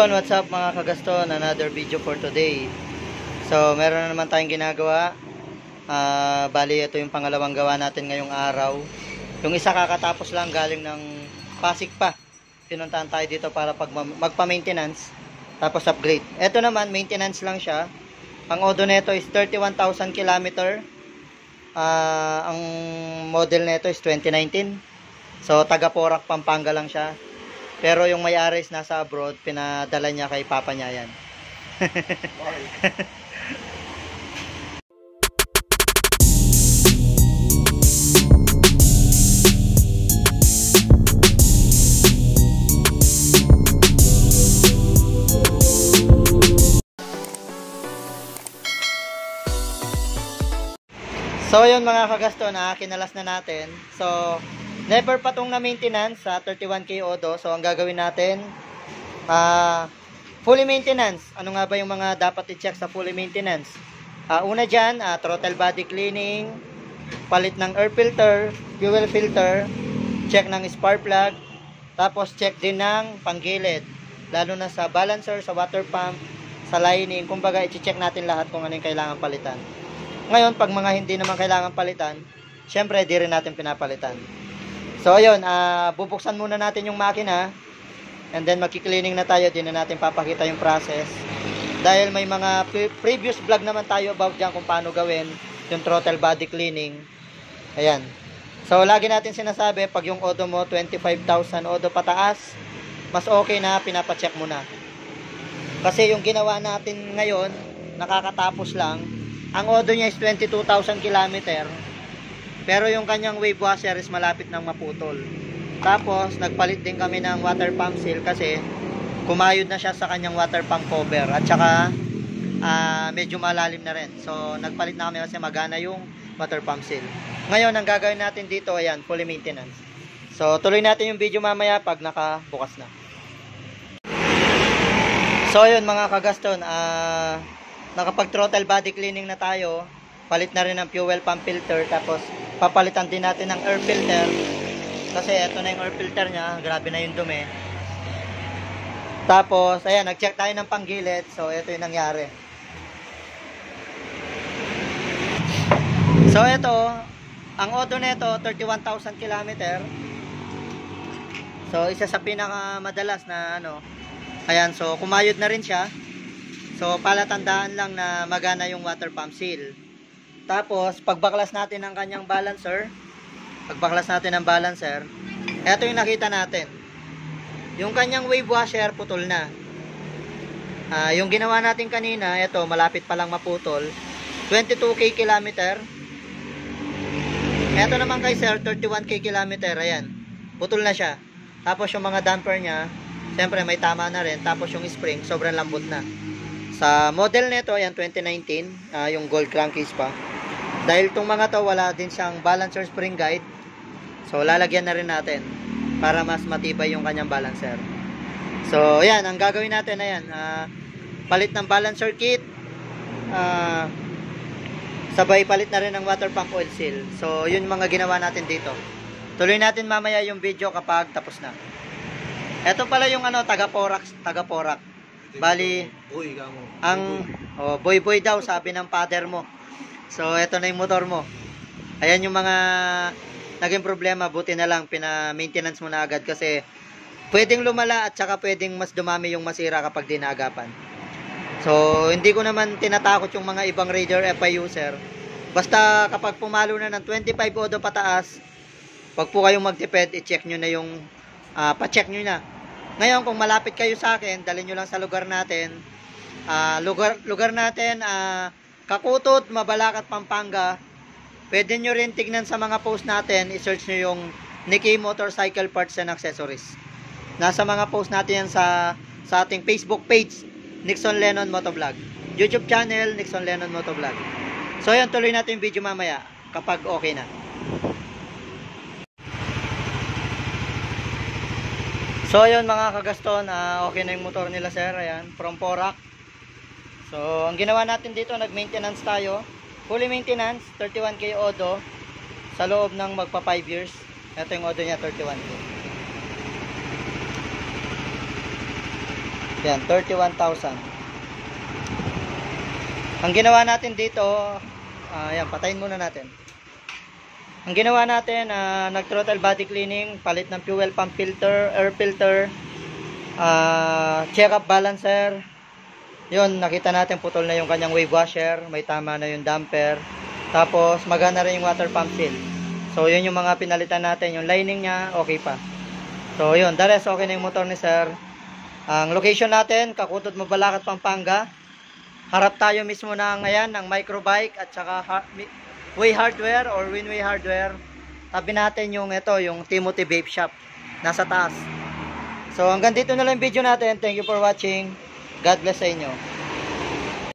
Yun, what's up mga kagaston, another video for today. So meron na naman tayong ginagawa. Bali ito yung pangalawang gawa natin ngayong araw. Yung isa kakatapos lang, galing ng Pasig pa. Pinuntahan tayo dito para magpa-maintenance, tapos upgrade. Ito naman, maintenance lang siya. Ang odo nito is 31,000 km. Ang model nito is 2019. So taga Porac, Pampanga lang siya. Pero yung may-ari is nasa abroad, pinadala niya kay papa niya yan. So yun mga kagaston, kinalas na natin. So never pa tong na maintenance sa 31K Odo. So ang gagawin natin, fully maintenance. Ano nga ba yung mga dapat i-check sa fully maintenance? Una dyan, throttle body cleaning, palit ng air filter, fuel filter, check ng spark plug, tapos check din ng panggilid, lalo na sa balancer, sa water pump, sa lining. Kumbaga i-check natin lahat kung ano yung kailangan palitan. Ngayon, pag mga hindi naman kailangan palitan, syempre di rin natin pinapalitan. So ayun, bubuksan muna natin yung makina, and then magki-cleaning na tayo. Di na natin papakita yung process dahil may mga previous vlog naman tayo about dyan kung paano gawin yung throttle body cleaning. Ayan. So lagi natin sinasabi, pag yung odo mo 25,000 odo pataas, mas okay na pinapacheck mo na. Kasi yung ginawa natin ngayon, nakakatapos lang. Ang odo niya is 22,000 km. Pero yung kanyang wave washer is malapit nang maputol. Tapos nagpalit din kami ng water pump seal kasi kumayod na siya sa kanyang water pump cover. At saka medyo malalim na rin. So nagpalit na kami kasi magana yung water pump seal. Ngayon ang gagawin natin dito, ayan, fully maintenance. So tuloy natin yung video mamaya pag nakabukas na. So yun mga kagaston, nakapag throttle body cleaning na tayo. Palit na rin ng fuel pump filter, tapos papalitan din natin ng air filter kasi eto na yung air filter nya, grabe na yung dumi. Tapos ayan, nag-check tayo ng panggilid. So eto yung nangyari. So eto, ang odo nito 31,000 km. So isa sa pinakamadalas na ano. Ayan, so kumayod na rin siya. So palatandaan lang na magana yung water pump seal. Tapos pagbaklas natin ng kanyang balancer, eto yung nakita natin. Yung kanyang wave washer putol na. Yung ginawa natin kanina, eto malapit pa lang maputol. 22K km. Eto naman kay sir, 31K km. Ayan, putol na siya. Tapos yung mga damper niya, siyempre may tama na rin. Tapos yung spring, sobrang lambot na. Sa model nito, ayan, 2019, yung gold crankcase pa. Dahil itong mga to, wala din siyang balancer spring guide. So, lalagyan na rin natin para mas matibay yung kanyang balancer. So, ayan, ang gagawin natin, ayan, palit ng balancer kit, sabay palit na rin ng water pump oil seal. So, yun mga ginawa natin dito. Tuloy natin mamaya yung video kapag tapos na. Ito pala yung ano, taga Porac. Bali, boy daw sabi ng father mo. So eto na yung motor mo. Ayan yung mga naging problema. Buti na lang pina-maintenance mo na agad kasi pwedeng lumala at saka pwedeng mas dumami yung masira kapag dinagapan. So hindi ko naman tinatakot yung mga ibang Raider FI user. Basta kapag pumalo na ng 25 odo pataas, wag po kayong magtipid, i-check nyo na yung pa-check nyo na. Ngayon, kung malapit kayo sa akin, dalhin nyo lang sa lugar natin. Lugar natin, Kakutot, Mabalacat, Pampanga. Pwede nyo rin tignan sa mga post natin. I-search nyo yung Nicky Motorcycle Parts and Accessories. Nasa mga post natin yan sa ating Facebook page, Nixon Lennon Motovlog. YouTube channel, Nixon Lennon Motovlog. So yun, tuloy natin yung video mamaya kapag okay na. So ayun mga kagaston, okay na yung motor nila sir, ayan, from Porac. So ang ginawa natin dito, nag-maintenance tayo. Fully maintenance, 31K odo sa loob ng magpa 5 years. Ito yung odo niya, 31K. Yan, 31,000. Ang ginawa natin dito, yan, patayin muna natin. Ang ginawa natin, nag-throttle body cleaning, palit ng fuel pump filter, air filter, check up balancer. Yun, nakita natin putol na yung kanyang wave washer, may tama na yung damper. Tapos magana rin yung water pump seal. So yun yung mga pinalitan natin, yung lining niya okay pa. So yun, the rest okay na yung motor ni sir. Ang location natin, Kakutod, Mabalacat, Pampanga. Harap tayo mismo ng ngayon ng microbike at saka Way Hardware or Winway Hardware. Tabi natin yung ito, yung Timothy Vape Shop, nasa taas. So hanggang dito na lang yung video natin. Thank you for watching. God bless sa inyo.